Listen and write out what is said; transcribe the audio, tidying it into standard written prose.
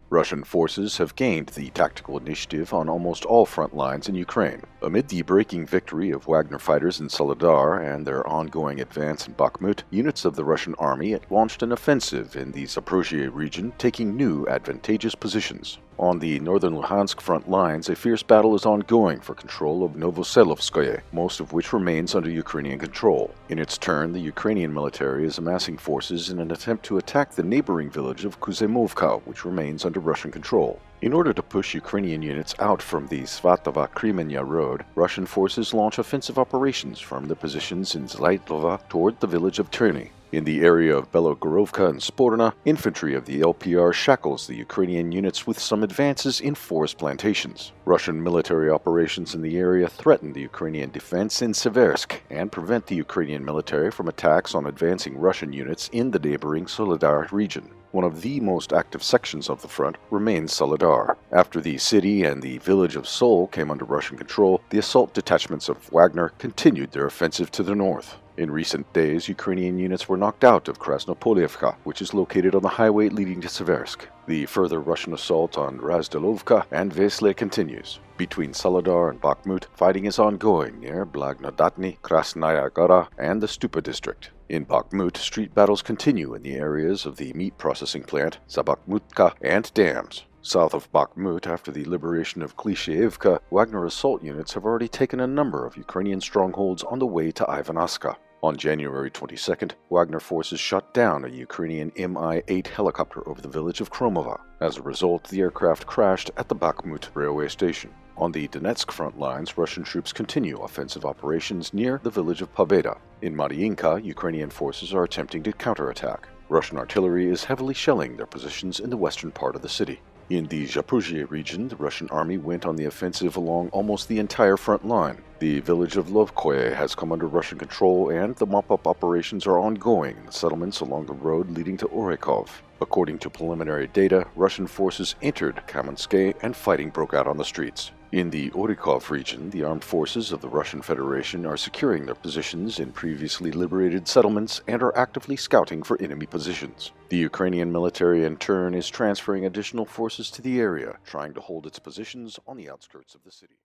Russian forces have gained the tactical initiative on almost all front lines in Ukraine. Amid the breaking victory of Wagner fighters in Soledar and their ongoing advance in Bakhmut, units of the Russian army launched an offensive in the Zaporozhye region, taking new advantageous positions. On the northern Luhansk front lines, a fierce battle is ongoing for control of Novoselovskoye, most of which remains under Ukrainian control. In its turn, the Ukrainian military is amassing forces in an attempt to attack the neighboring village of Kuzemovka, which remains under Russian control. In order to push Ukrainian units out from the Svatova-Kremenia road, Russian forces launch offensive operations from the positions in Zlaitova toward the village of Terny. In the area of Belogorovka and Sporna, infantry of the LPR shackles the Ukrainian units with some advances in forest plantations. Russian military operations in the area threaten the Ukrainian defense in Seversk and prevent the Ukrainian military from attacks on advancing Russian units in the neighboring Soledar region. One of the most active sections of the front remains Soledar. After the city and the village of Sol came under Russian control, the assault detachments of Wagner continued their offensive to the north. In recent days, Ukrainian units were knocked out of Krasnopolievka, which is located on the highway leading to Seversk. The further Russian assault on Razdelovka and Vesle continues. Between Soledar and Bakhmut, fighting is ongoing near Blagnodatny, Krasnaya Gora, and the Stupa district. In Bakhmut, street battles continue in the areas of the meat processing plant, Zabakhmutka, and dams. South of Bakhmut, after the liberation of Klishchiivka, Wagner assault units have already taken a number of Ukrainian strongholds on the way to Ivanaska. On January 22nd, Wagner forces shot down a Ukrainian Mi-8 helicopter over the village of Kromova. As a result, the aircraft crashed at the Bakhmut railway station. On the Donetsk front lines, Russian troops continue offensive operations near the village of Pobeda. In Mariinka, Ukrainian forces are attempting to counterattack. Russian artillery is heavily shelling their positions in the western part of the city. In the Zaporozhye region, the Russian army went on the offensive along almost the entire front line. The village of Lovkoye has come under Russian control, and the mop-up operations are ongoing in the settlements along the road leading to Orekov. According to preliminary data, Russian forces entered Kamensk and fighting broke out on the streets. In the Orekov region, the armed forces of the Russian Federation are securing their positions in previously liberated settlements and are actively scouting for enemy positions. The Ukrainian military, in turn, is transferring additional forces to the area, trying to hold its positions on the outskirts of the city.